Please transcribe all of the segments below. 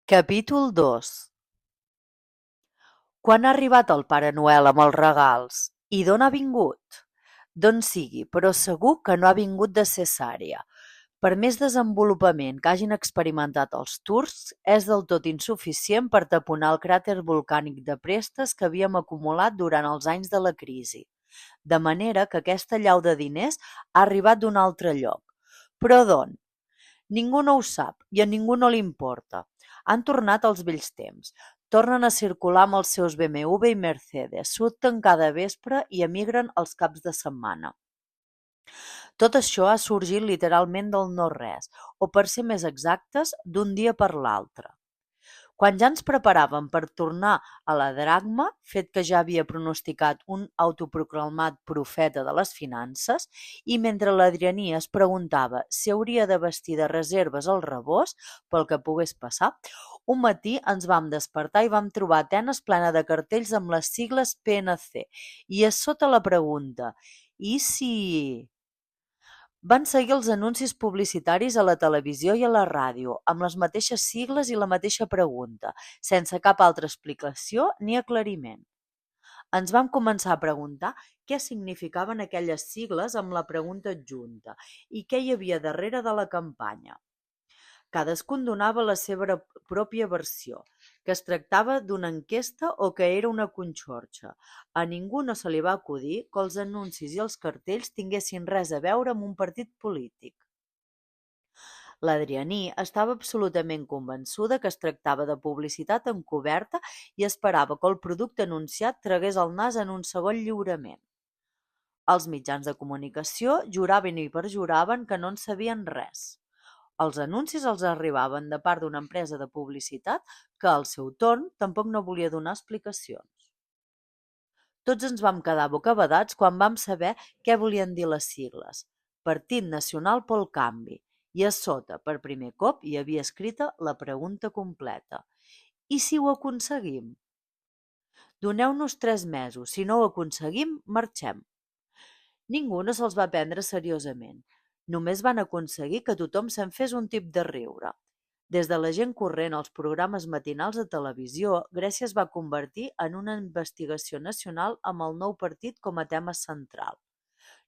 Capítol 2. Quan ha arribat el Pare Noel amb els regals? I d'on ha vingut? D'on sigui, però segur que no ha vingut de Cesària. Per més desenvolupament que hagin experimentat els turcs, és del tot insuficient per taponar el cràter volcànic de Prestes que havíem acumulat durant els anys de la crisi. De manera que aquesta llau de diners ha arribat d'un altre lloc. Però d'on? Ningú no ho sap i a ningú no li importa. Han tornat als vells temps. Tornen a circular amb els seus BMW i Mercedes, surten cada vespre i emigren els caps de setmana. Tot això ha sorgit literalment del no-res, o per ser més exactes, d'un dia per l'altre. Quan ja ens preparàvem per tornar a la dracma, fet que ja havia pronosticat un autoproclamat profeta de les finances, i mentre l'Adrianí es preguntava si hauria de vestir de reserves al rebost pel que pogués passar, un matí ens vam despertar i vam trobar Atenes plena de cartells amb les sigles PNC, i a sota la pregunta: i si... Van seguir els anuncis publicitaris a la televisió i a la ràdio, amb les mateixes sigles i la mateixa pregunta, sense cap altra explicació ni aclariment. Ens vam començar a preguntar què significaven aquelles sigles amb la pregunta adjunta i què hi havia darrere de la campanya. Cadascun donava la seva pròpia versió, que es tractava d'una enquesta o que era una conxorxa. A ningú no se li va acudir que els anuncis i els cartells tinguessin res a veure amb un partit polític. L'Adrianí estava absolutament convençuda que es tractava de publicitat encoberta i esperava que el producte anunciat tragués el nas en un segon lliurament. Els mitjans de comunicació juraven i perjuraven que no en sabien res. Els anuncis els arribaven de part d'una empresa de publicitat que, al seu torn, tampoc no volia donar explicacions. Tots ens vam quedar bocabadats quan vam saber què volien dir les sigles. Partit Nacional pel Canvi. I a sota, per primer cop, hi havia escrita la pregunta completa. I si ho aconseguim? Doneu-nos 3 mesos. Si no ho aconseguim, marxem. Ningú no se'ls va prendre seriosament. Només van aconseguir que tothom se'n fes un tip de riure. Des de la gent corrent als programes matinals de televisió, Grècia es va convertir en una investigació nacional amb el nou partit com a tema central.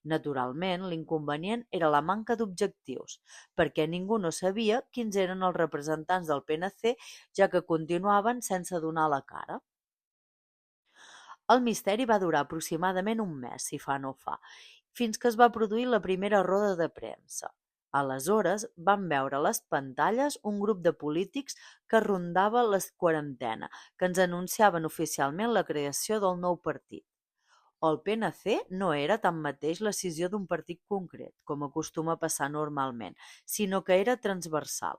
Naturalment, l'inconvenient era la manca d'objectius, perquè ningú no sabia quins eren els representants del PNC, ja que continuaven sense donar la cara. El misteri va durar aproximadament un mes, si fa no fa, fins que es va produir la primera roda de premsa. Aleshores vam veure a les pantalles un grup de polítics que rondava la quarantena, que ens anunciaven oficialment la creació del nou partit. El PNC no era tanmateix l'escissió d'un partit concret, com acostuma a passar normalment, sinó que era transversal.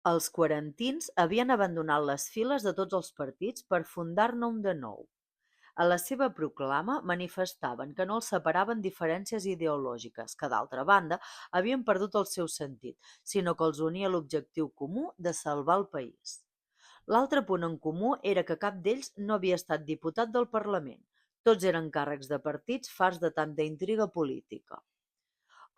Els quarantins havien abandonat les files de tots els partits per fundar-ne un de nou. A la seva proclama manifestaven que no els separaven diferències ideològiques, que d'altra banda havien perdut el seu sentit, sinó que els unia l'objectiu comú de salvar el país. L'altre punt en comú era que cap d'ells no havia estat diputat del Parlament. Tots eren càrrecs de partits farts de tanta intriga política.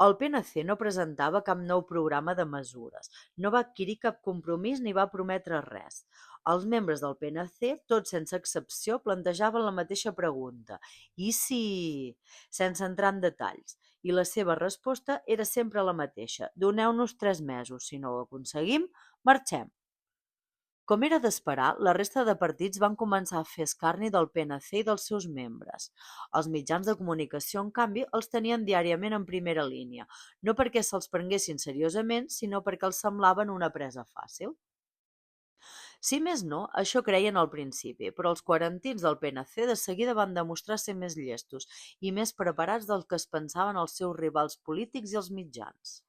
El PNC no presentava cap nou programa de mesures, no va adquirir cap compromís ni va prometre res. Els membres del PNC, tots sense excepció, plantejaven la mateixa pregunta: i si... sense entrar en detalls. I la seva resposta era sempre la mateixa: doneu-nos 3 mesos, si no ho aconseguim, marxem. Com era d'esperar, la resta de partits van començar a fer escarni del PNC i dels seus membres. Els mitjans de comunicació, en canvi, els tenien diàriament en primera línia, no perquè se'ls prenguessin seriosament, sinó perquè els semblaven una presa fàcil. Si més no, això creien al principi, però els quarantins del PNC de seguida van demostrar ser més llestos i més preparats del que es pensaven els seus rivals polítics i els mitjans.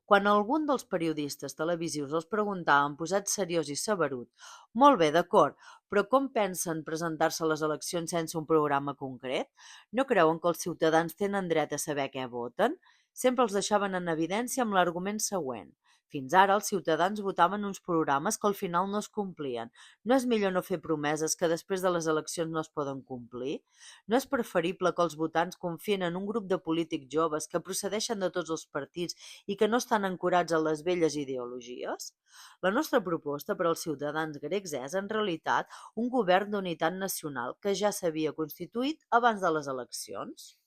Quan algun dels periodistes televisius els preguntaven posat seriós i saberut: «Molt bé, d'acord, però com pensen presentar-se a les eleccions sense un programa concret? No creuen que els ciutadans tenen dret a saber què voten?» Sempre els deixaven en evidència amb l'argument següent: Fins ara els ciutadans votaven uns programes que al final no es complien. No és millor no fer promeses que després de les eleccions no es poden complir? No és preferible que els votants confien en un grup de polítics joves que procedeixen de tots els partits i que no estan ancorats en les velles ideologies? La nostra proposta per als ciutadans grecs és, en realitat, un govern d'unitat nacional que ja s'havia constituït abans de les eleccions.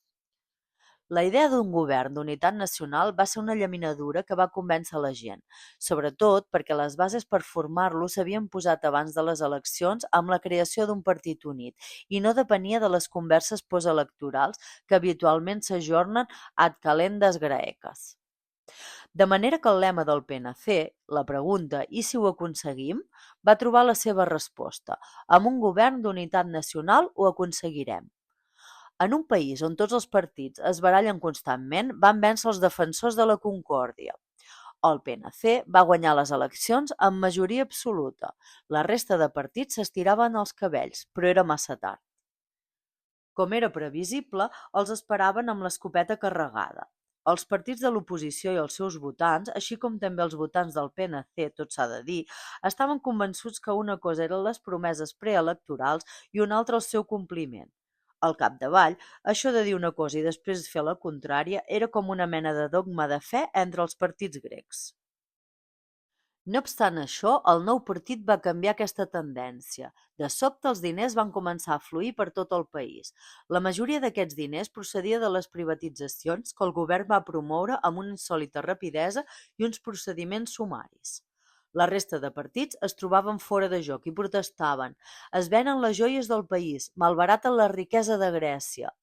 La idea d'un govern d'unitat nacional va ser una llaminadura que va convèncer la gent, sobretot perquè les bases per formar-lo s'havien posat abans de les eleccions amb la creació d'un partit unit i no depenia de les converses postelectorals que habitualment s'ajornen ad calendas graecas. De manera que el lema del PNC, la pregunta "i si ho aconseguim?", va trobar la seva resposta: amb un govern d'unitat nacional ho aconseguirem. En un país on tots els partits es barallen constantment, van vèncer els defensors de la concòrdia. El PNC va guanyar les eleccions amb majoria absoluta. La resta de partits s'estiraven els cabells, però era massa tard. Com era previsible, els esperaven amb l'escopeta carregada. Els partits de l'oposició i els seus votants, així com també els votants del PNC, tot s'ha de dir, estaven convençuts que una cosa eren les promeses preelectorals i una altra el seu compliment. Al capdavall, això de dir una cosa i després fer la contrària era com una mena de dogma de fe entre els partits grecs. No obstant això, el nou partit va canviar aquesta tendència. De sobte, els diners van començar a fluir per tot el país. La majoria d'aquests diners procedia de les privatitzacions que el govern va promoure amb una insòlita rapidesa i uns procediments sumaris. La resta de partits es trobaven fora de joc i protestaven. Es venen les joies del país, malbaraten la riquesa de Grècia.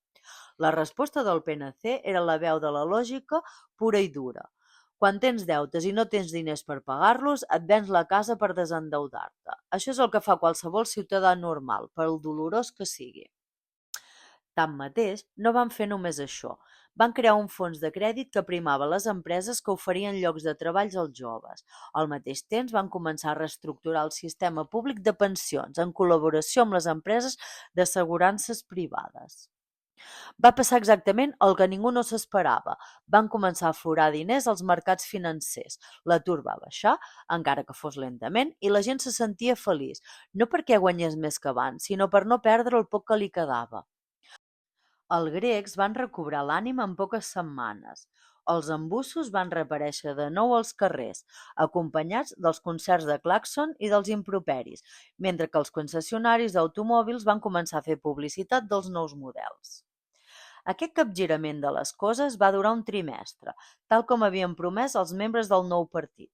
La resposta del PNC era la veu de la lògica pura i dura. Quan tens deutes i no tens diners per pagar-los, et vens la casa per desendeudar-te. Això és el que fa qualsevol ciutadà normal, per dolorós que sigui. Tanmateix, no van fer només això. Van crear un fons de crèdit que primava les empreses que oferien llocs de treball als joves. Al mateix temps, van començar a reestructurar el sistema públic de pensions en col·laboració amb les empreses d'assegurances privades. Va passar exactament el que ningú no s'esperava. Van començar a aflorar diners als mercats financers. L'atur va baixar, encara que fos lentament, i la gent se sentia feliç, no perquè guanyés més que abans, sinó per no perdre el poc que li quedava. Els grecs van recobrar l'ànima en poques setmanes. Els embussos van reaparèixer de nou als carrers, acompanyats dels concerts de clàxon i dels improperis, mentre que els concessionaris d'automòbils van començar a fer publicitat dels nous models. Aquest capgirament de les coses va durar un trimestre, tal com havien promès els membres del nou partit.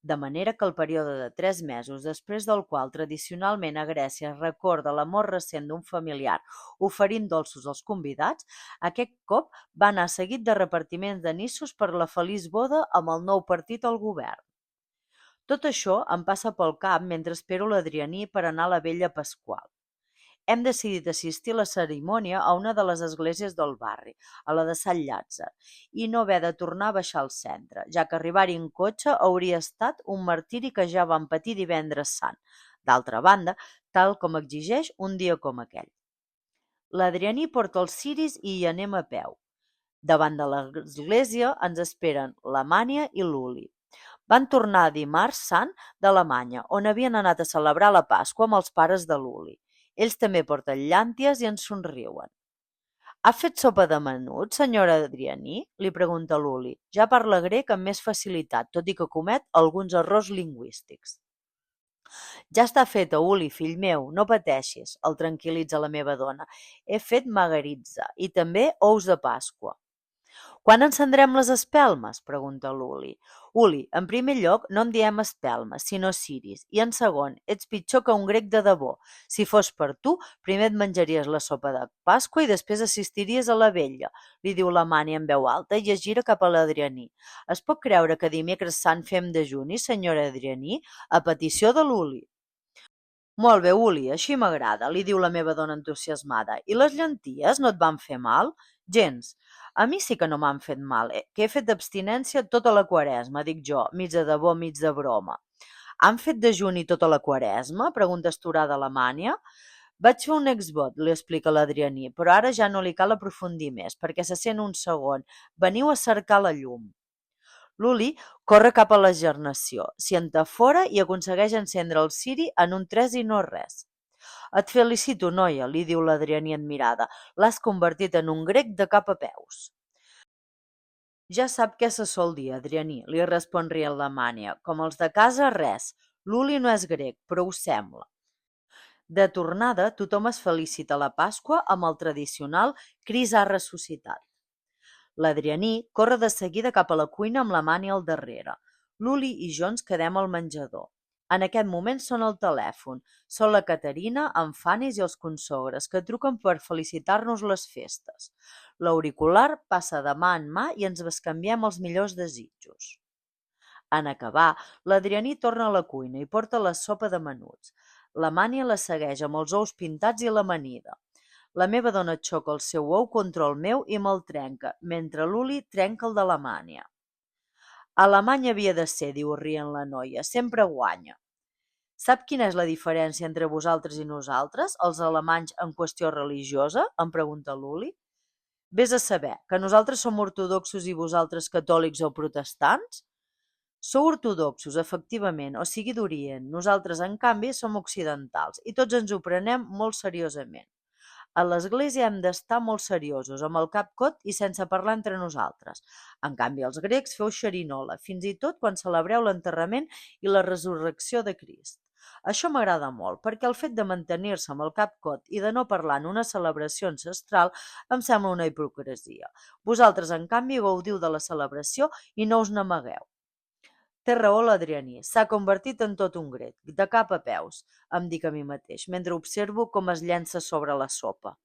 De manera que el període de 3 mesos, després del qual tradicionalment a Grècia es recorda la mort recent d'un familiar oferint dolços als convidats, aquest cop va anar seguit de repartiments d'anissos per la feliç boda amb el nou partit al govern. Tot això em passa pel cap mentre espero l'Adrianí per anar a la Vella Pasqual. Hem decidit assistir a la cerimònia a una de les esglésies del barri, a la de Sant Llàtzer, i no haver de tornar a baixar al centre, ja que arribar-hi en cotxe hauria estat un martiri que ja vam patir divendres sant. D'altra banda, tal com exigeix un dia com aquell. L'Adrianí porta els ciris i hi anem a peu. Davant de l'església ens esperen la Mània i l'Uli. Van tornar dimarts sant d'Alemanya, on havien anat a celebrar la Pasqua amb els pares de l'Uli. Ells també porten llànties i ens somriuen. «Ha fet sopa de menut, senyora Adrianí?», li pregunta l'Uli. Ja parla grec amb més facilitat, tot i que comet alguns errors lingüístics. «Ja està feta, Uli, fill meu, no pateixis», el tranquil·litza la meva dona. «He fet magaritza i també ous de Pasqua». «Quan encendrem les espelmes?», pregunta l'Uli. «Uli, en primer lloc no en diem espelmes, sinó ciris, i en segon, ets pitjor que un grec de debò. Si fos per tu, primer et menjaries la sopa de Pasqua i després assistiries a la vella», li diu la Mània en veu alta i es gira cap a l'Adrianí. «Es pot creure que dimecres sant fem dejuni, senyora Adrianí?», a petició de l'Uli. «Molt bé, Uli, així m'agrada», li diu la meva dona entusiasmada. «I les llenties no et van fer mal?». «Gens. A mi sí que no m'han fet mal, que he fet abstinència tota la Quaresma», dic jo, mig de debò, mig de broma. «Han fet dejuni tota la Quaresma?», pregunta esturada la Mània. «Vaig fer un exvot», li explica l'Adrianí, «però ara ja no li cal aprofundir més, perquè se sent un segon. Veniu a cercar la llum». L'Uli corre cap a la gernació, s'hi entafora i aconsegueix encendre el ciri en un tres i no res. Et felicito, noia, li diu l'Adrianí admirada, l'has convertit en un grec de cap a peus. Ja sap què se sol dir, Adrianí, li respon rient la Mània. Com els de casa, res. L'Uli no és grec, però ho sembla. De tornada, tothom es felicita la Pasqua amb el tradicional Crist ha ressuscitat. L'Adrianí corre de seguida cap a la cuina amb la Mània al darrere. L'Uli i jo ens quedem al menjador. En aquest moment sona el telèfon. Són la Caterina, en Fanis i els consogres, que truquen per felicitar-nos les festes. L'auricular passa de mà en mà i ens bescanviem els millors desitjos. En acabar, l'Adrianí torna a la cuina i porta la sopa de menuts. La Mània la segueix amb els ous pintats i l'amanida. La meva dona xoca el seu ou contra el meu i me'l trenca, mentre l'Uli trenca el de la Mània. Alemanya havia de ser, diu rient la noia, sempre guanya. Sap quina és la diferència entre vosaltres i nosaltres, els alemanys, en qüestió religiosa? Em pregunta l'Uli. Vés a saber, que nosaltres som ortodoxos i vosaltres catòlics o protestants? Sou ortodoxos, efectivament, o sigui d'Orient. Nosaltres, en canvi, som occidentals i tots ens ho prenem molt seriosament. A l'església hem d'estar molt seriosos, amb el cap cot i sense parlar entre nosaltres. En canvi, els grecs feu xerinola, fins i tot quan celebreu l'enterrament i la resurrecció de Crist. Això m'agrada molt, perquè el fet de mantenir-se amb el cap cot i de no parlar en una celebració ancestral em sembla una hipocresia. Vosaltres, en canvi, gaudiu de la celebració i no us n'amagueu. Té raó l'Adrianí, s'ha convertit en tot un grec, de cap a peus, em dic a mi mateix, mentre observo com es llença sobre la sopa.